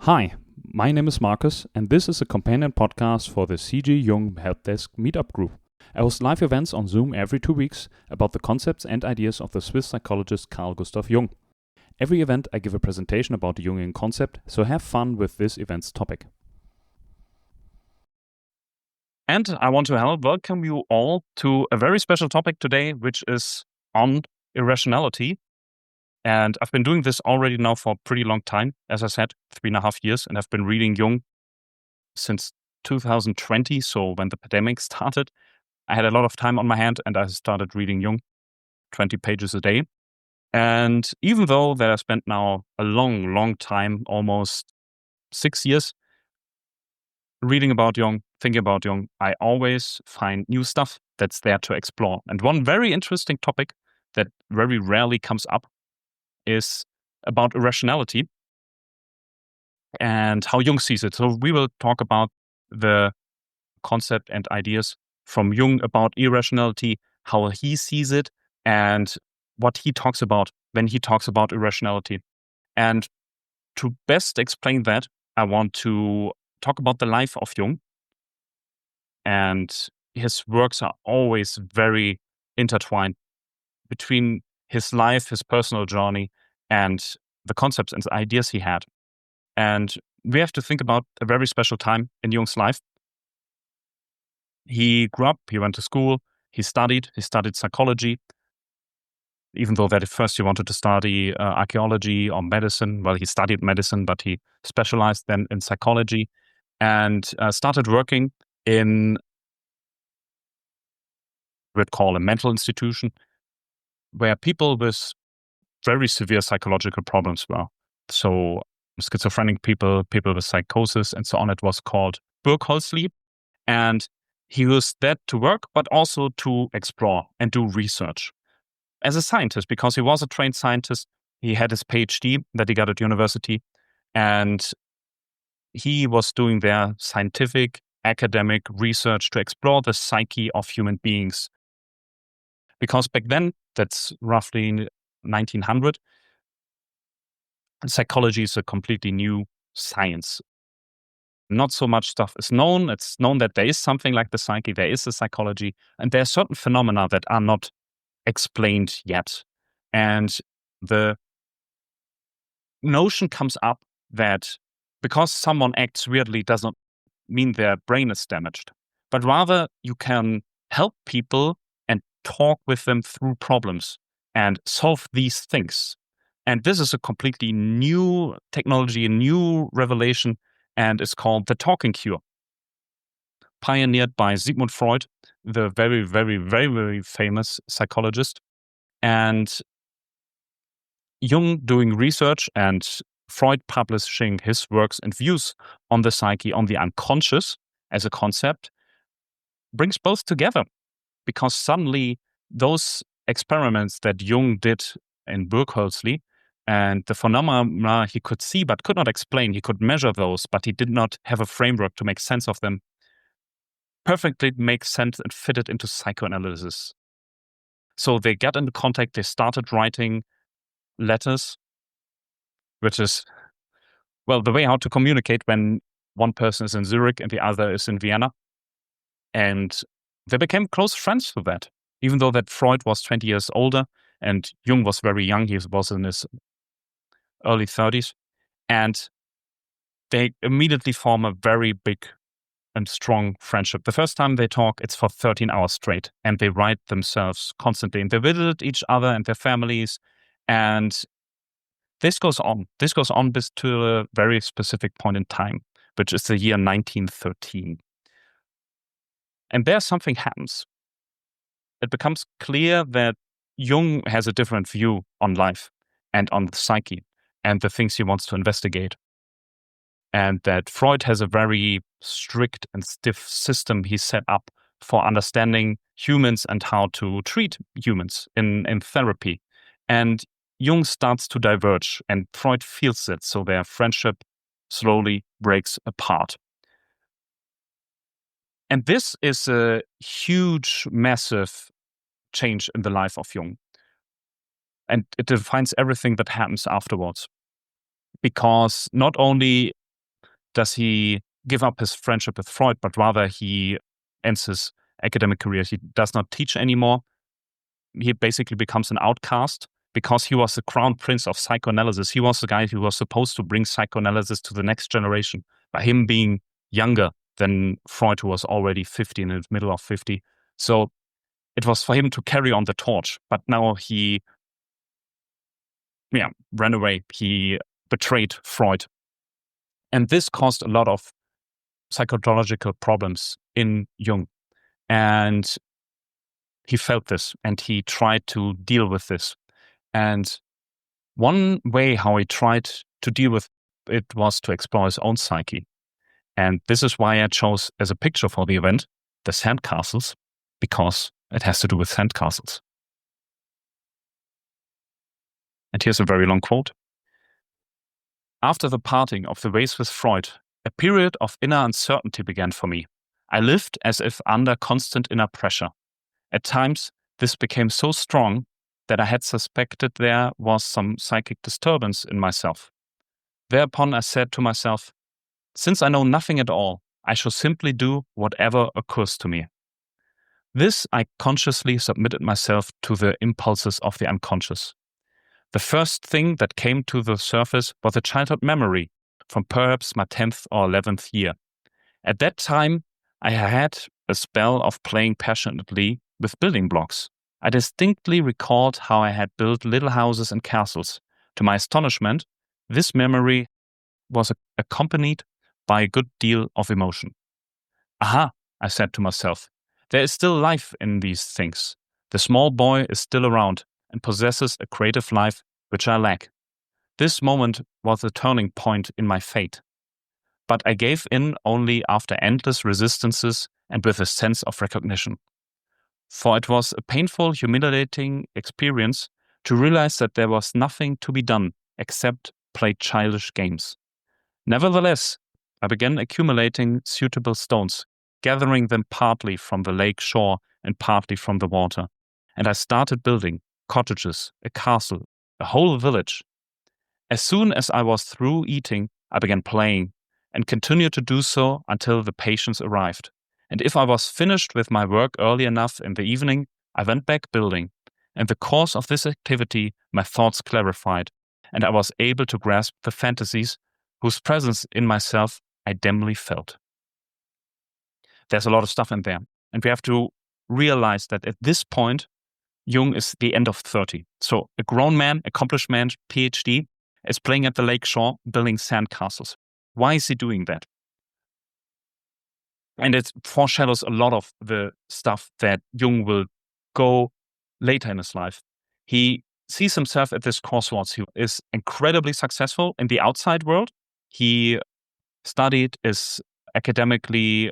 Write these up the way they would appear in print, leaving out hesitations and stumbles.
Hi, my name is Marcus, and this is a companion podcast for the C.G. Jung Helpdesk Meetup Group. I host live events on Zoom every 2 weeks about the concepts and ideas of the Swiss psychologist Carl Gustav Jung. Every event I give a presentation about the Jungian concept, so have fun with this event's topic. And I want to welcome you all to a very special topic today, which is on irrationality. And I've been doing this already now for a pretty long time, as I said, 3.5 years, and I've been reading Jung since 2020. So when the pandemic started, I had a lot of time on my hand and I started reading Jung, 20 pages a day. And even though that I spent now a long time, almost 6 years, reading about Jung, thinking about Jung, I always find new stuff that's there to explore. And one very interesting topic that very rarely comes up is about irrationality and how Jung sees it. So we will talk about the concept and ideas from Jung about irrationality, how he sees it, and what he talks about when he talks about irrationality. And to best explain that, I want to talk about the life of Jung. And his works are always very intertwined between his life, his personal journey, and the concepts and the ideas he had. And we have to think about a very special time in Jung's life. He grew up, he went to school, he studied psychology, even though that at first he wanted to study archaeology or medicine. Well, he studied medicine, but he specialized then in psychology and started working in, we'd call a mental institution, where people with very severe psychological problems were. So schizophrenic people with psychosis, and so on. It was called Burgholzli. And he used that to work, but also to explore and do research. As a scientist, because he was a trained scientist, he had his PhD that he got at university, and he was doing their scientific, academic research to explore the psyche of human beings. Because back then, that's roughly 1900, psychology is a completely new science. Not so much stuff is known. It's known that there is something like the psyche, there is a psychology, and there are certain phenomena that are not explained yet. And the notion comes up that because someone acts weirdly does not mean their brain is damaged, but rather you can help people and talk with them through problems and solve these things. And this is a completely new technology, a new revelation, and it's called the talking cure, pioneered by Sigmund Freud, the very famous psychologist. And Jung doing research and Freud publishing his works and views on the psyche, on the unconscious as a concept, brings both together, because suddenly those experiments that Jung did in Burgholzli and the phenomena he could see but could not explain, he could measure those, but he did not have a framework to make sense of them, perfectly make sense and fit it into psychoanalysis. So they got into contact, they started writing letters, which is, well, the way how to communicate when one person is in Zurich and the other is in Vienna. And they became close friends through that, even though that Freud was 20 years older and Jung was very young. He was in his early 30s. And they immediately form a very big and strong friendship. The first time they talk, it's for 13 hours straight, and they write themselves constantly. And they visit each other and their families. And this goes on. This goes on to a very specific point in time, which is the year 1913. And there something happens. It becomes clear that Jung has a different view on life and on the psyche and the things he wants to investigate. And that Freud has a very strict and stiff system he set up for understanding humans and how to treat humans in therapy. And Jung starts to diverge, and Freud feels it, so their friendship slowly breaks apart. And this is a huge, massive change in the life of Jung. And it defines everything that happens afterwards. Because not only does he give up his friendship with Freud, but rather he ends his academic career. He does not teach anymore. He basically becomes an outcast because he was the crown prince of psychoanalysis. He was the guy who was supposed to bring psychoanalysis to the next generation by him being younger than Freud, who was already 50, in the middle of 50. So it was for him to carry on the torch. But now he ran away. He betrayed Freud. And this caused a lot of psychological problems in Jung. And he felt this and he tried to deal with this. And one way how he tried to deal with it was to explore his own psyche. And this is why I chose as a picture for the event the sandcastles, because it has to do with sandcastles. And here's a very long quote. After the parting of the ways with Freud, a period of inner uncertainty began for me. I lived as if under constant inner pressure. At times, this became so strong that I had suspected there was some psychic disturbance in myself. Thereupon I said to myself, since I know nothing at all, I shall simply do whatever occurs to me. This I consciously submitted myself to the impulses of the unconscious. The first thing that came to the surface was a childhood memory from perhaps my 10th or 11th year. At that time, I had a spell of playing passionately with building blocks. I distinctly recalled how I had built little houses and castles. To my astonishment, this memory was accompanied by a good deal of emotion. Aha, I said to myself, there is still life in these things. The small boy is still around and possesses a creative life which I lack. This moment was a turning point in my fate. But I gave in only after endless resistances and with a sense of recognition. For it was a painful, humiliating experience to realize that there was nothing to be done except play childish games. Nevertheless, I began accumulating suitable stones, gathering them partly from the lake shore and partly from the water. And I started building cottages, a castle, a whole village. As soon as I was through eating, I began playing and continued to do so until the patients arrived. And if I was finished with my work early enough in the evening, I went back building. In the course of this activity, my thoughts clarified, and I was able to grasp the fantasies whose presence in myself I dimly felt. There's a lot of stuff in there. And we have to realize that at this point, Jung is the end of 30. So a grown man, accomplished man, PhD, is playing at the lake shore, building sandcastles. Why is he doing that? And it foreshadows a lot of the stuff that Jung will go later in his life. He sees himself at this crossroads. He is incredibly successful in the outside world. He studied, is academically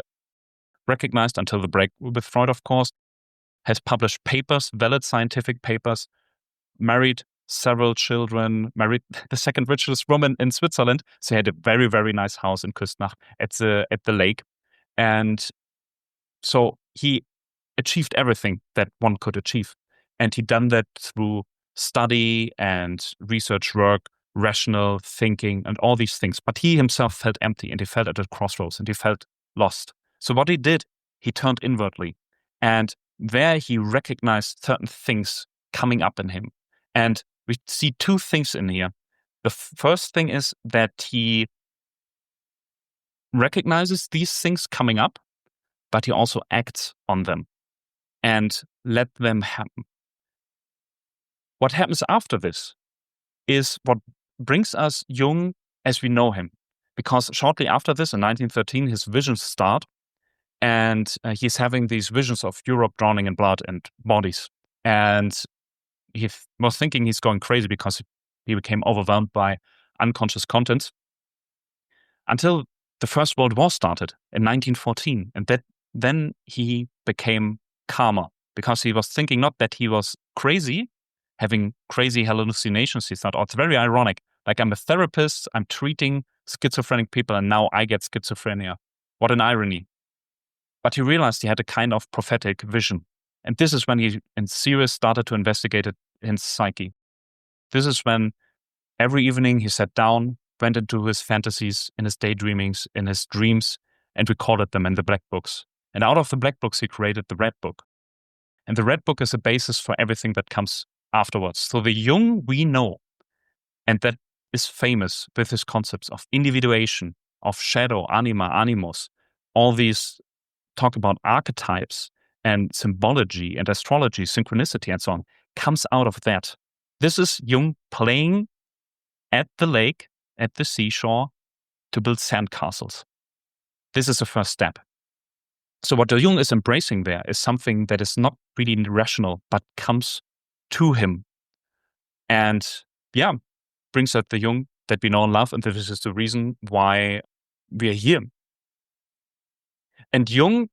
recognized until the break with Freud, of course, has published papers, valid scientific papers, married several children, married the second richest woman in Switzerland. So he had a very, very nice house in Küstnach at the lake. And so he achieved everything that one could achieve. And he done that through study and research work, rational thinking, and all these things. But he himself felt empty and he felt at a crossroads and he felt lost. So what he did, he turned inwardly. And there he recognized certain things coming up in him. And we see two things in here. The first thing is that he recognizes these things coming up, but he also acts on them and let them happen. What happens after this is what brings us Jung as we know him. Because shortly after this, in 1913, his visions start. And he's having these visions of Europe drowning in blood and bodies. And he was thinking he's going crazy because he became overwhelmed by unconscious contents. Until the First World War started in 1914. And then he became calmer because he was thinking not that he was crazy, having crazy hallucinations. He thought, oh, it's very ironic. Like, I'm a therapist, I'm treating schizophrenic people, and now I get schizophrenia. What an irony. But he realized he had a kind of prophetic vision. And this is when he, in serious, started to investigate it in psyche. This is when every evening he sat down went into his fantasies, in his daydreamings, in his dreams, and recorded them in the black books. And out of the black books, he created the red book. And the red book is a basis for everything that comes afterwards. So the Jung we know, and that is famous with his concepts of individuation, of shadow, anima, animus, all these talk about archetypes and symbology and astrology, synchronicity, and so on, comes out of that. This is Jung playing at the lake, at the seashore, to build sandcastles. This is the first step. So what Jung is embracing there is something that is not really rational, but comes to him. And brings out the Jung that we know and love, and this is the reason why we are here. And Jung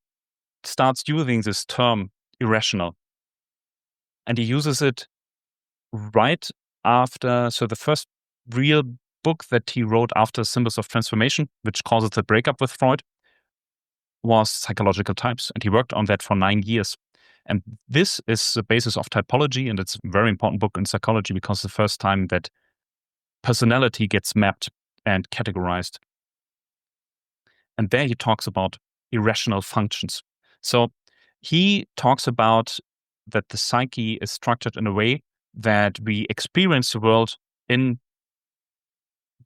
starts using this term irrational. And he uses it right after, so the first real book that he wrote after Symbols of Transformation, which causes the breakup with Freud, was Psychological Types. And he worked on that for 9 years. And this is the basis of typology, and it's a very important book in psychology because it's the first time that personality gets mapped and categorized. And there he talks about irrational functions. So he talks about that the psyche is structured in a way that we experience the world in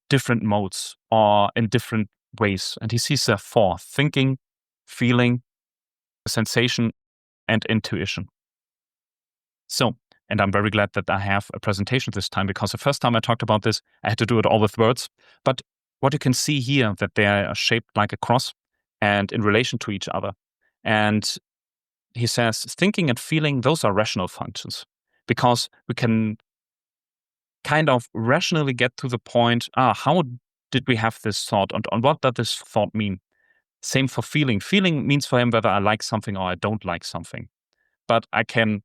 different modes or in different ways. And he sees there 4: thinking, feeling, sensation, and intuition. So, and I'm very glad that I have a presentation this time, because the first time I talked about this, I had to do it all with words. But what you can see here, that they are shaped like a cross and in relation to each other. And he says thinking and feeling, those are rational functions, because we can kind of rationally get to the point, how did we have this thought, and what does this thought mean? Same for feeling. Feeling means for him whether I like something or I don't like something. But I can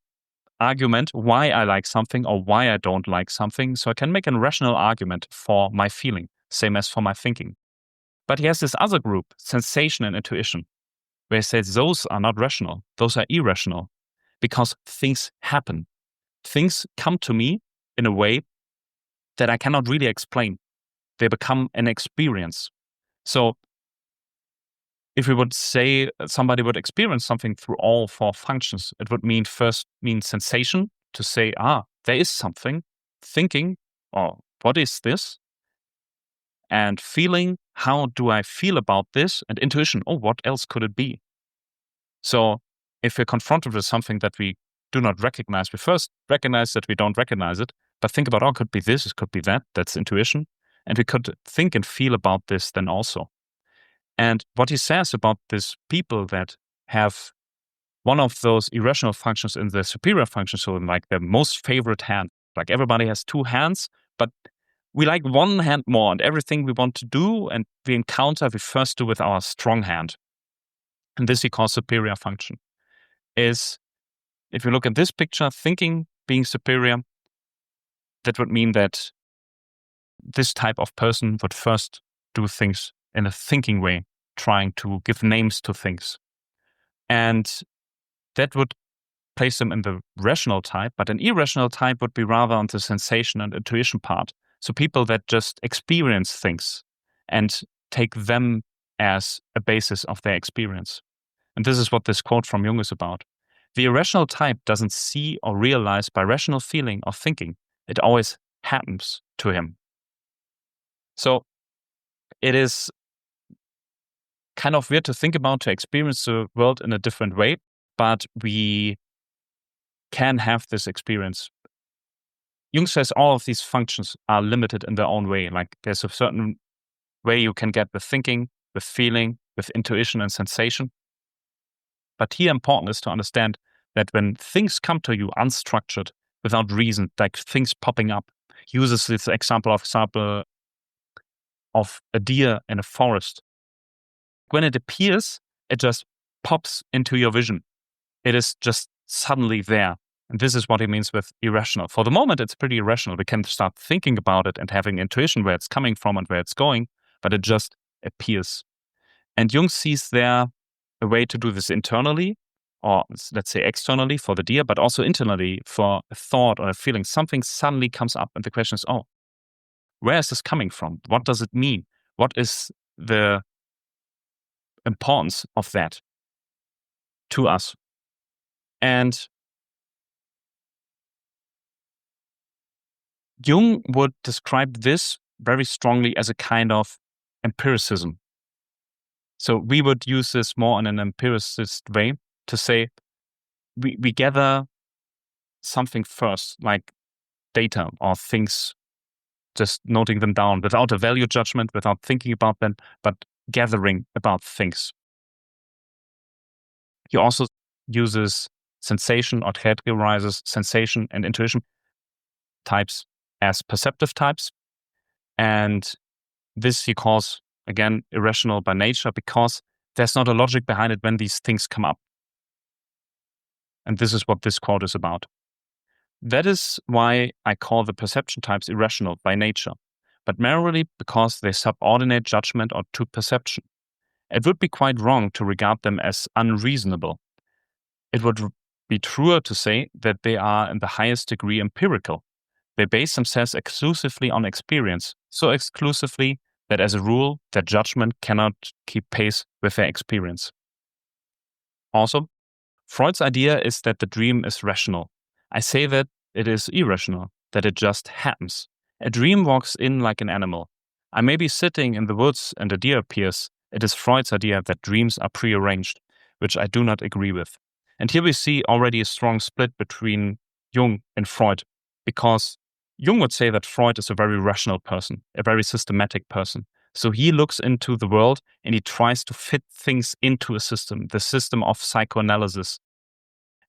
argument why I like something or why I don't like something, so I can make a rational argument for my feeling, same as for my thinking. But he has this other group, sensation and intuition, where he says those are not rational, those are irrational, because things happen. Things come to me in a way that I cannot really explain. They become an experience. So if we would say somebody would experience something through all 4 functions, it would mean sensation, to say, there is something, thinking, what is this? And feeling, how do I feel about this? And intuition, what else could it be? So if we're confronted with something that we do not recognize, we first recognize that we don't recognize it, but think about, it could be this, it could be that, that's intuition. And we could think and feel about this then also. And what he says about these people that have one of those irrational functions in the superior function, so in like their most favorite hand, like everybody has 2 hands, but we like one hand more, and everything we want to do and we encounter, we first do with our strong hand. And this he calls superior function. Is, if you look at this picture, thinking being superior, that would mean that this type of person would first do things in a thinking way, trying to give names to things. And that would place them in the rational type, but an irrational type would be rather on the sensation and intuition part. So people that just experience things and take them as a basis of their experience. And this is what this quote from Jung is about. The irrational type doesn't see or realize by rational feeling or thinking. It always happens to him. So it is kind of weird to think about, to experience the world in a different way, but we can have this experience. Jung says all of these functions are limited in their own way. Like there's a certain way you can get with thinking, with feeling, with intuition and sensation. But here important is to understand that when things come to you unstructured, without reason, like things popping up, he uses this example of a deer in a forest. When it appears, it just pops into your vision. It is just suddenly there. And this is what he means with irrational. For the moment, it's pretty irrational. We can start thinking about it and having intuition where it's coming from and where it's going, but it just appears. And Jung sees there a way to do this internally, or let's say externally for the deer, but also internally for a thought or a feeling. Something suddenly comes up, and the question is, Where is this coming from? What does it mean? What is the importance of that to us? And Jung would describe this very strongly as a kind of empiricism. So we would use this more in an empiricist way to say we gather something first, like data or things, just noting them down without a value judgment, without thinking about them, but gathering about things. He also uses sensation or categorizes sensation and intuition types as perceptive types. And this he calls, again, irrational by nature because there's not a logic behind it when these things come up. And this is what this quote is about. That is why I call the perception types irrational by nature, but merely because they subordinate judgment or to perception. It would be quite wrong to regard them as unreasonable. It would be truer to say that they are in the highest degree empirical. They base themselves exclusively on experience, so exclusively that as a rule, their judgment cannot keep pace with their experience. Also, Freud's idea is that the dream is rational. I say that it is irrational, that it just happens. A dream walks in like an animal. I may be sitting in the woods and a deer appears. It is Freud's idea that dreams are prearranged, which I do not agree with. And here we see already a strong split between Jung and Freud, because Jung would say that Freud is a very rational person, a very systematic person. So he looks into the world and he tries to fit things into a system, the system of psychoanalysis.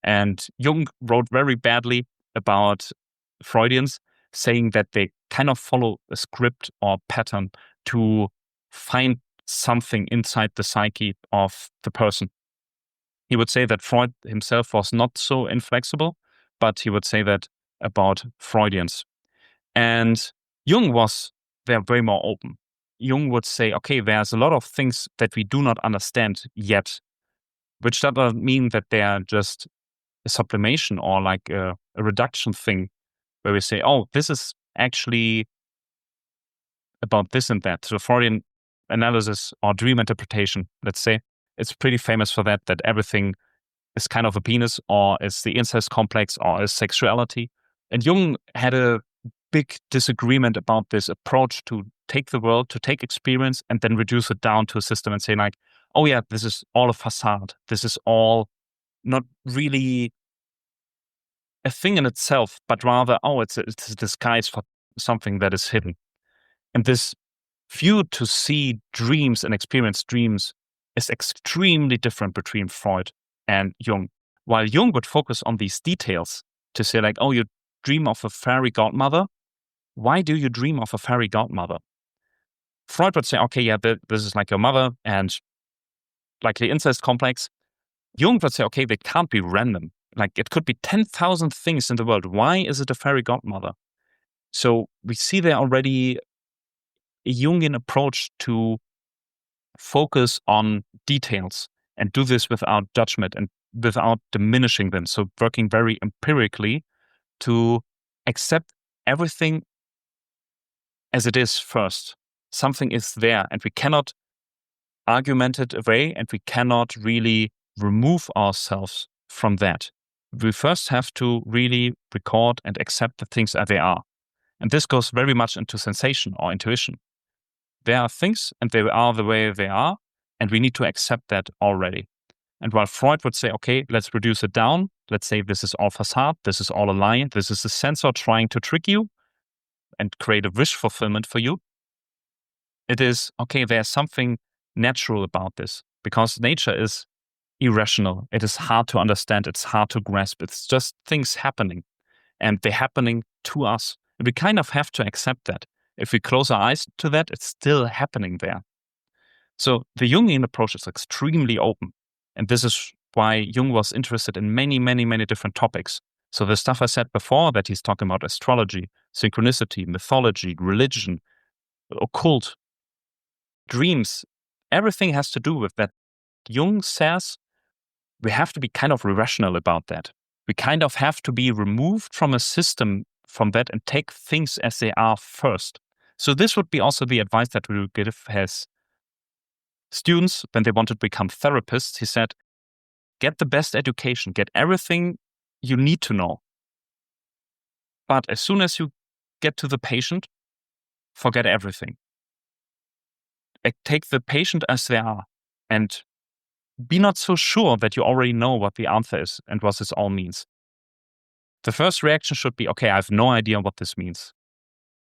And Jung wrote very badly about Freudians, saying that they kind of follow a script or pattern to find something inside the psyche of the person. He would say that Freud himself was not so inflexible, but he would say that about Freudians. And Jung was there way more open. Jung would say, okay, there's a lot of things that we do not understand yet, which does not mean that they are just a sublimation or like a reduction thing where we say, oh, this is actually about this and that. So Freudian analysis or dream interpretation, let's say, it's pretty famous for that everything is kind of a penis or is the incest complex or is sexuality. And Jung had a big disagreement about this approach to take the world, to take experience and then reduce it down to a system and say like, oh yeah, this is all a facade. This is all not really a thing in itself, but rather, oh, it's a disguise for something that is hidden. And this view to see dreams and experience dreams is extremely different between Freud and Jung. While Jung would focus on these details to say like, oh, you dream of a fairy godmother. Why do you dream of a fairy godmother? Freud would say, okay, yeah, this is like your mother and like the incest complex. Jung would say, okay, they can't be random. Like it could be 10,000 things in the world. Why is it a fairy godmother? So we see there already a Jungian approach to focus on details and do this without judgment and without diminishing them. So working very empirically to accept everything as it is first. Something is there and we cannot argument it away and we cannot really remove ourselves from that. We first have to really record and accept the things as they are. And this goes very much into sensation or intuition. There are things and they are the way they are, and we need to accept that already. And while Freud would say, okay, let's reduce it down. Let's say this is all facade, this is all a lie, this is the sensor trying to trick you and create a wish fulfillment for you. It is, okay, there's something natural about this because nature is irrational. It is hard to understand. It's hard to grasp. It's just things happening and they're happening to us. And we kind of have to accept that. If we close our eyes to that, it's still happening there. So the Jungian approach is extremely open. And this is why Jung was interested in many, many, many different topics. So the stuff I said before that he's talking about astrology, synchronicity, mythology, religion, occult, dreams, everything has to do with that. Jung says we have to be kind of irrational about that. We kind of have to be removed from a system from that and take things as they are first. So this would be also the advice that we would give as students when they want to become therapists. He said, get the best education, get everything you need to know. But as soon as you get to the patient, forget everything. Take the patient as they are and be not so sure that you already know what the answer is and what this all means. The first reaction should be, okay, I have no idea what this means.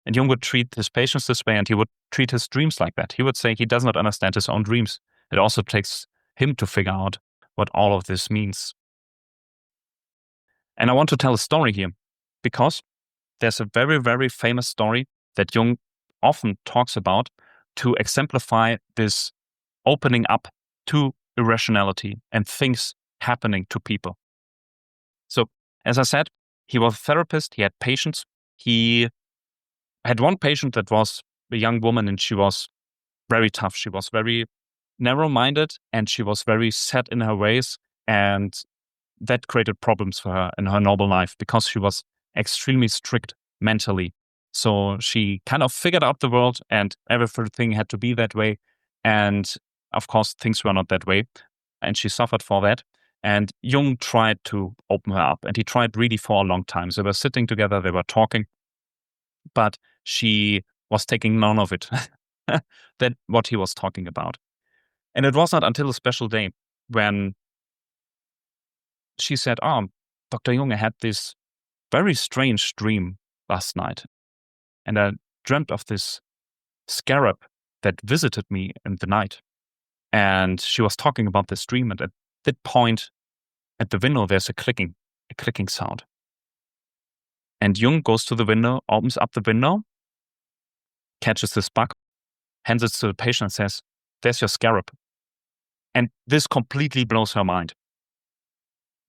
And Jung would treat his patients this way, and he would treat his dreams like that. He would say he does not understand his own dreams. It also takes him to figure out what all of this means. And I want to tell a story here because there's a very, very famous story that Jung often talks about to exemplify this opening up to irrationality and things happening to people. So, as I said, he was a therapist, he had patients. He had one patient that was a young woman, and she was very tough. She was very narrow-minded, and she was very set in her ways, and that created problems for her in her normal life because she was extremely strict mentally. So she kind of figured out the world, and everything had to be that way. And of course, things were not that way, and she suffered for that. And Jung tried to open her up, and he tried really for a long time. So they were sitting together, they were talking, but she was taking none of it, that what he was talking about. And it was not until a special day when she said, Dr. Jung, I had this very strange dream last night. And I dreamt of this scarab that visited me in the night. And she was talking about this dream. And at that point, at the window, there's a clicking sound. And Jung goes to the window, opens up the window, catches this bug, hands it to the patient and says, there's your scarab. And this completely blows her mind.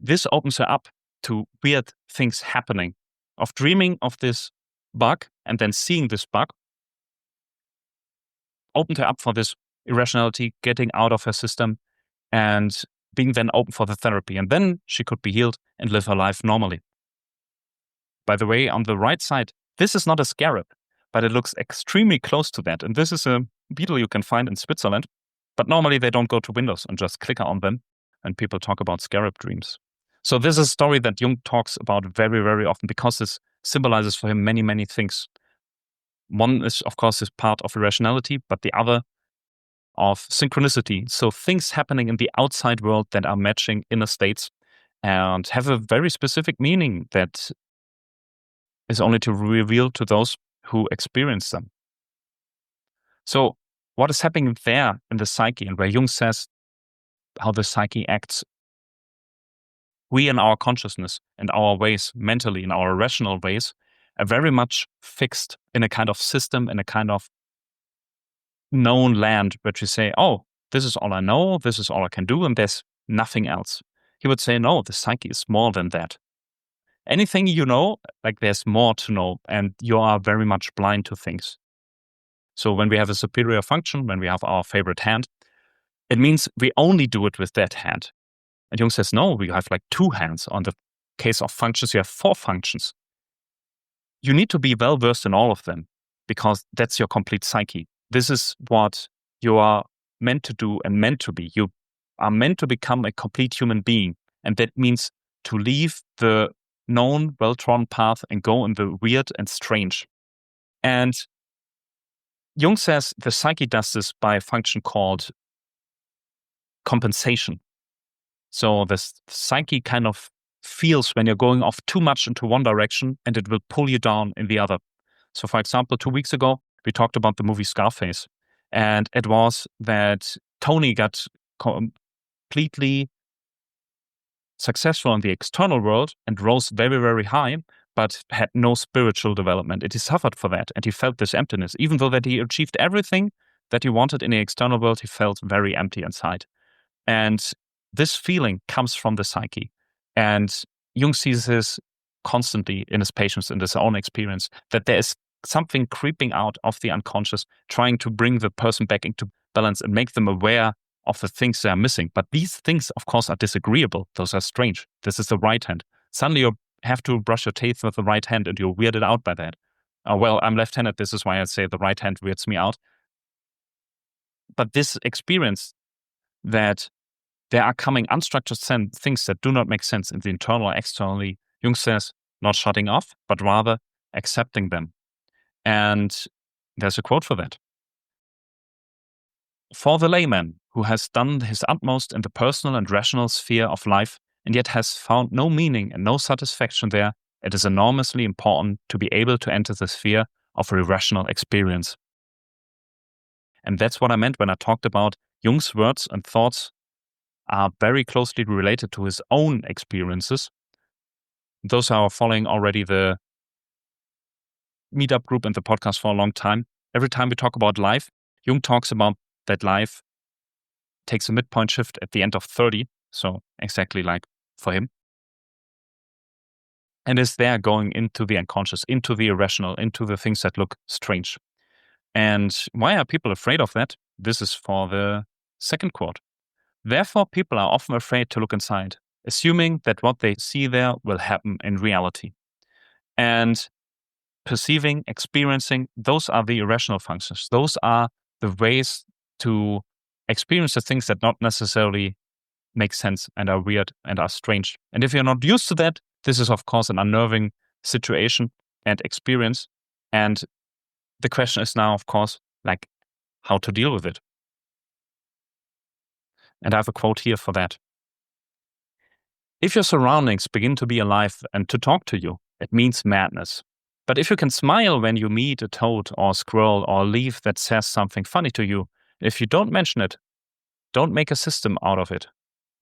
This opens her up to weird things happening, of dreaming of this bug and then seeing this bug, opened her up for this irrationality, getting out of her system and being then open for the therapy. And then she could be healed and live her life normally. By the way, on the right side, this is not a scarab, but it looks extremely close to that. And this is a beetle you can find in Switzerland, but normally they don't go to windows and just click on them, and people talk about scarab dreams. So this is a story that Jung talks about very, very often because this symbolizes for him many, many things. One is, of course, is part of irrationality, but the other of synchronicity. So things happening in the outside world that are matching inner states and have a very specific meaning that is only to reveal to those who experience them. So what is happening there in the psyche, and where Jung says how the psyche acts, we in our consciousness and our ways, mentally, in our rational ways, are very much fixed in a kind of system, in a kind of known land, which we say, this is all I know, this is all I can do, and there's nothing else. He would say, no, the psyche is more than that. Anything you know, like there's more to know, and you are very much blind to things. So when we have a superior function, when we have our favorite hand, it means we only do it with that hand. And Jung says, no, we have like 2 hands. On the case of functions, you have 4 functions. You need to be well versed in all of them because that's your complete psyche. This is what you are meant to do and meant to be. You are meant to become a complete human being. And that means to leave the known, well-trodden path and go in the weird and strange. And Jung says the psyche does this by a function called compensation. So the psyche kind of feels when you're going off too much into one direction and it will pull you down in the other. So for example, 2 weeks ago, we talked about the movie Scarface. And it was that Tony got completely successful in the external world and rose very, very high, but had no spiritual development. And he suffered for that. And he felt this emptiness. Even though that he achieved everything that he wanted in the external world, he felt very empty inside. And this feeling comes from the psyche. And Jung sees this constantly in his patients, in his own experience, that there is something creeping out of the unconscious, trying to bring the person back into balance and make them aware of the things they are missing. But these things, of course, are disagreeable. Those are strange. This is the right hand. Suddenly you have to brush your teeth with the right hand and you're weirded out by that. Well, I'm left-handed. This is why I say the right hand weirds me out. But this experience that there are coming unstructured things that do not make sense in the internal or externally, Jung says, not shutting off, but rather accepting them. And there's a quote for that. For the layman who has done his utmost in the personal and rational sphere of life and yet has found no meaning and no satisfaction there, it is enormously important to be able to enter the sphere of irrational experience. And that's what I meant when I talked about Jung's words and thoughts are very closely related to his own experiences. Those who are following already the meetup group and the podcast for a long time, every time we talk about life, Jung talks about that life takes a midpoint shift at the end of 30, so exactly like for him, and is there going into the unconscious, into the irrational, into the things that look strange. And why are people afraid of that? This is for the second quote. Therefore, people are often afraid to look inside, assuming that what they see there will happen in reality. And perceiving, experiencing, those are the irrational functions. Those are the ways to experience the things that not necessarily make sense and are weird and are strange. And if you're not used to that, this is, of course, an unnerving situation and experience. And the question is now, of course, like how to deal with it. And I have a quote here for that. If your surroundings begin to be alive and to talk to you, it means madness. But if you can smile when you meet a toad or a squirrel or a leaf that says something funny to you, if you don't mention it, don't make a system out of it,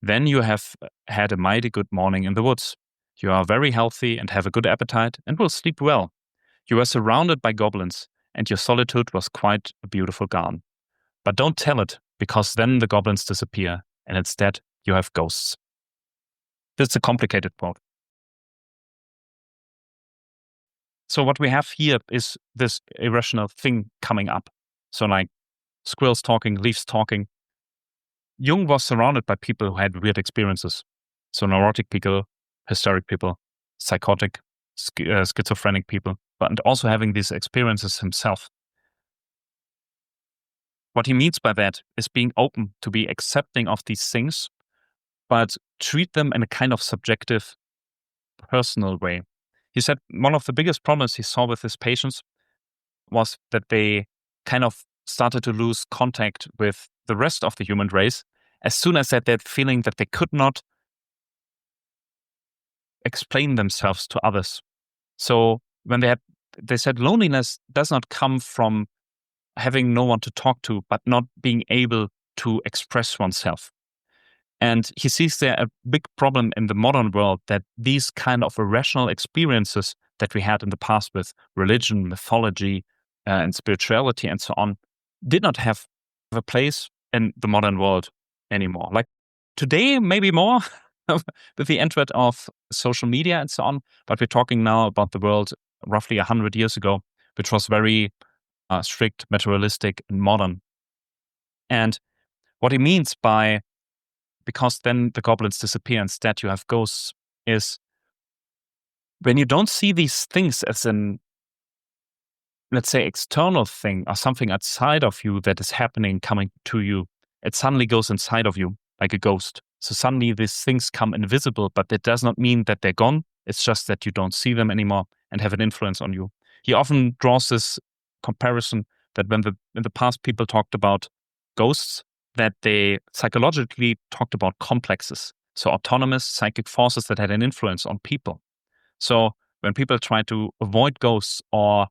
then you have had a mighty good morning in the woods. You are very healthy and have a good appetite and will sleep well. You are surrounded by goblins, and your solitude was quite a beautiful garden. But don't tell it, because then the goblins disappear, and instead you have ghosts. This is a complicated quote. So what we have here is this irrational thing coming up. So like squirrels talking, leaves talking. Jung was surrounded by people who had weird experiences. So neurotic people, hysteric people, psychotic, schizophrenic people, but also having these experiences himself. What he means by that is being open to be accepting of these things, but treat them in a kind of subjective, personal way. He said one of the biggest problems he saw with his patients was that they kind of started to lose contact with the rest of the human race as soon as they had that feeling that they could not explain themselves to others. So when they said loneliness does not come from having no one to talk to, but not being able to express oneself. And he sees there a big problem in the modern world that these kind of irrational experiences that we had in the past with religion, mythology, and spirituality and so on did not have a place in the modern world anymore. Like today, maybe more with the advent of social media and so on. But we're talking now about the world roughly 100 years ago, which was very strict, materialistic, and modern. And what he means by because then the goblins disappear, instead you have ghosts, is when you don't see these things as an, let's say, external thing or something outside of you that is happening, coming to you, it suddenly goes inside of you like a ghost. So suddenly these things come invisible, but that does not mean that they're gone. It's just that you don't see them anymore and have an influence on you. He often draws this comparison that when in the past people talked about ghosts, that they psychologically talked about complexes. So autonomous psychic forces that had an influence on people. So when people try to avoid ghosts or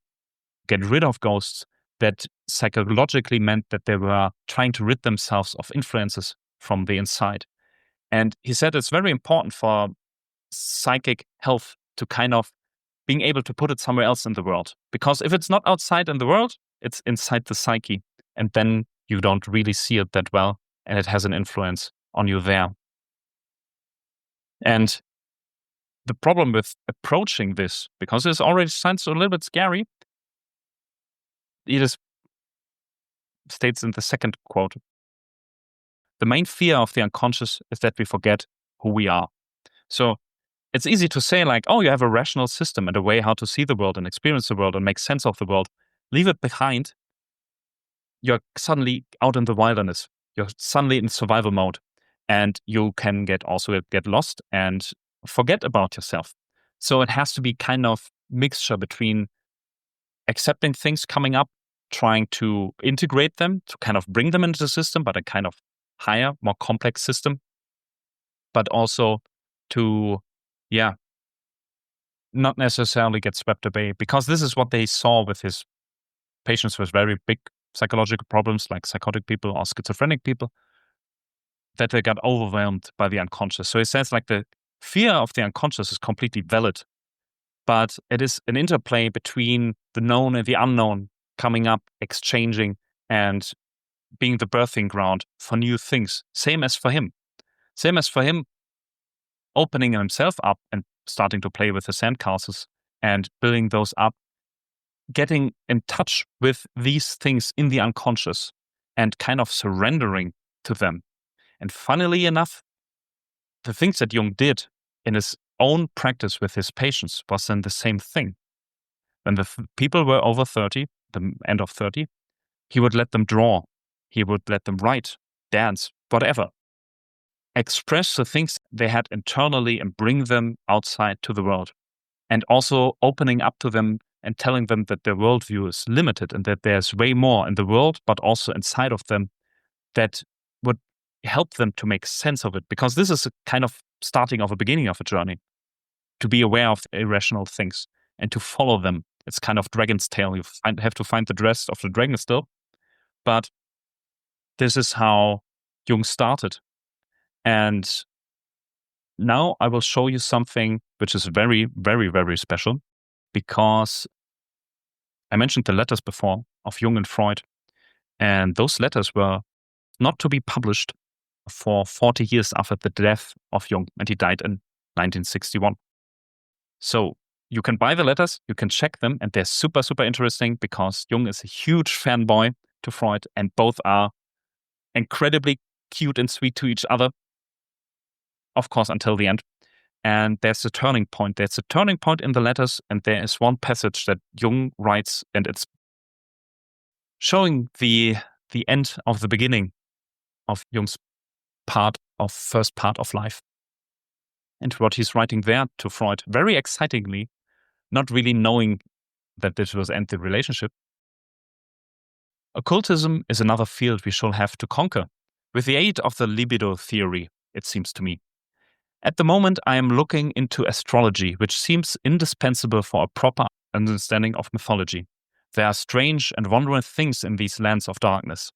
get rid of ghosts, that psychologically meant that they were trying to rid themselves of influences from the inside. And he said it's very important for psychic health to kind of being able to put it somewhere else in the world. Because if it's not outside in the world, it's inside the psyche. And then you don't really see it that well, and it has an influence on you there. And the problem with approaching this, because it already sounds a little bit scary, he just states in the second quote, the main fear of the unconscious is that we forget who we are. So it's easy to say like, oh, you have a rational system and a way how to see the world and experience the world and make sense of the world. Leave it behind. You're suddenly out in the wilderness. You're suddenly in survival mode, and you can get lost and forget about yourself. So it has to be kind of mixture between accepting things coming up, trying to integrate them, to kind of bring them into the system, but a kind of higher, more complex system, but also to, not necessarily get swept away, because this is what they saw with his patients with very big psychological problems, like psychotic people or schizophrenic people, that they got overwhelmed by the unconscious. So he says like the fear of the unconscious is completely valid, but it is an interplay between the known and the unknown coming up, exchanging, and being the birthing ground for new things. Same as for him, opening himself up and starting to play with the sandcastles and building those up, getting in touch with these things in the unconscious and kind of surrendering to them. And funnily enough, the things that Jung did in his own practice with his patients was then the same thing. When the people were over 30, the end of 30, he would let them draw. He would let them write, dance, whatever. Express the things they had internally and bring them outside to the world. And also opening up to them and telling them that their worldview is limited and that there's way more in the world, but also inside of them that would help them to make sense of it. Because this is a kind of starting of a beginning of a journey, to be aware of the irrational things and to follow them. It's kind of dragon's tail. You have to find the dress of the dragon still. But this is how Jung started. And now I will show you something which is very, very, very special, because I mentioned the letters before of Jung and Freud, and those letters were not to be published for 40 years after the death of Jung, and he died in 1961. So you can buy the letters, you can check them, and they're super, super interesting because Jung is a huge fanboy to Freud, and both are incredibly cute and sweet to each other, of course, until the end. And there's a turning point. There's a turning point in the letters, and there is one passage that Jung writes, and it's showing the end of the beginning of Jung's first part of life. And what he's writing there to Freud, very excitingly, not really knowing that this was end the relationship. Occultism is another field we shall have to conquer, with the aid of the libido theory, it seems to me. At the moment, I am looking into astrology, which seems indispensable for a proper understanding of mythology. There are strange and wondrous things in these lands of darkness.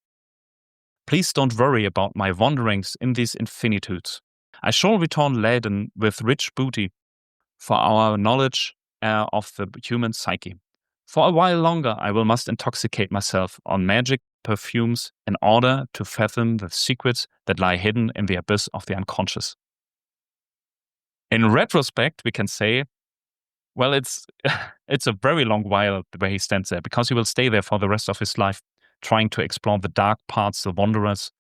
Please don't worry about my wanderings in these infinitudes. I shall return laden with rich booty for our knowledge of the human psyche. For a while longer, I must intoxicate myself on magic perfumes in order to fathom the secrets that lie hidden in the abyss of the unconscious. In retrospect, we can say, well, it's a very long while where he stands there, because he will stay there for the rest of his life, trying to explore the dark parts, the wondrous,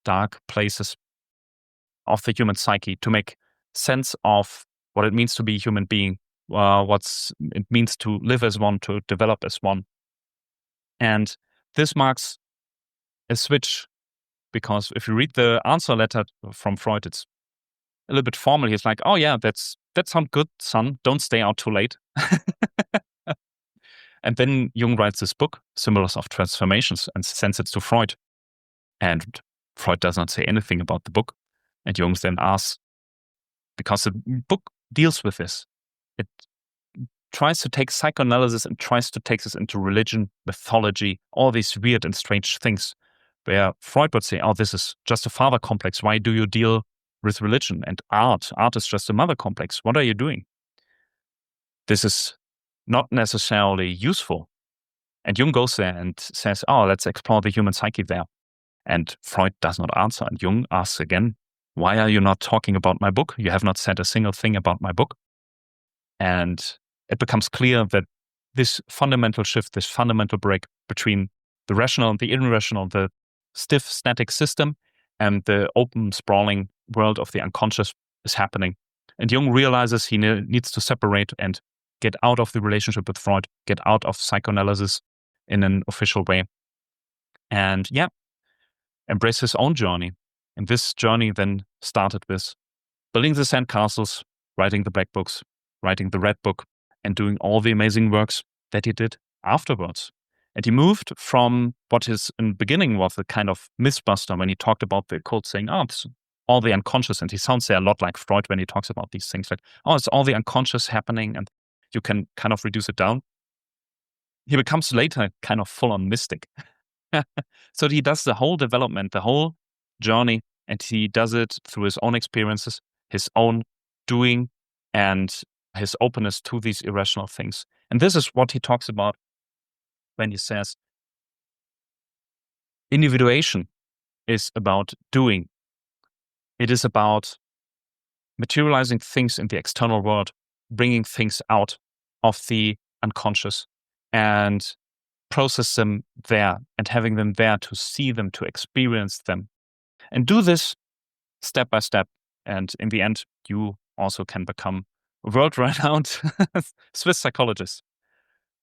dark places of the human psyche, to make sense of what it means to be a human being, what it means to live as one, to develop as one. And this marks a switch, because if you read the answer letter from Freud, it's a little bit formal. He's like, oh yeah, that sounds good, son. Don't stay out too late. And then Jung writes this book, Symbols of Transformations, and sends it to Freud. And Freud does not say anything about the book. And Jung then asks, because the book deals with this. It tries to take psychoanalysis and tries to take this into religion, mythology, all these weird and strange things, where Freud would say, oh, this is just a father complex. Why do you deal with religion and art? Art is just a mother complex. What are you doing? This is not necessarily useful. And Jung goes there and says, oh, let's explore the human psyche there. And Freud does not answer. And Jung asks again, why are you not talking about my book? You have not said a single thing about my book. And it becomes clear that this fundamental shift, this fundamental break between the rational and the irrational, the stiff, static system and the open, sprawling world of the unconscious is happening. And Jung realizes he needs to separate and get out of the relationship with Freud, get out of psychoanalysis in an official way. And embrace his own journey. And this journey then started with building the sandcastles, writing the black books, writing the red book, and doing all the amazing works that he did afterwards. And he moved from what is in the beginning was a kind of mythbuster when he talked about the occult, saying, it's all the unconscious. And he sounds a lot like Freud when he talks about these things, like, it's all the unconscious happening and you can kind of reduce it down. He becomes later kind of full-on mystic. So he does the whole development, the whole journey, and he does it through his own experiences, his own doing, and his openness to these irrational things. And this is what he talks about when he says, individuation is about doing. It is about materializing things in the external world, bringing things out of the unconscious and process them there and having them there to see them, to experience them. And do this step by step. And in the end, you also can become a world-renowned Swiss psychologist.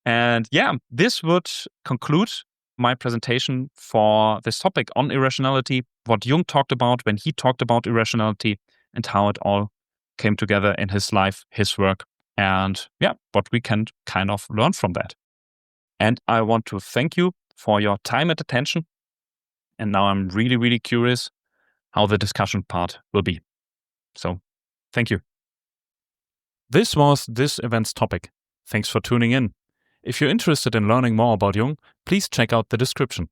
And this would conclude my presentation for this topic on irrationality, what Jung talked about when he talked about irrationality, and how it all came together in his life, his work, and what we can kind of learn from that. And I want to thank you for your time and attention. And now I'm really, really curious how the discussion part will be. So, thank you. This was this event's topic. Thanks for tuning in. If you're interested in learning more about Jung, please check out the description.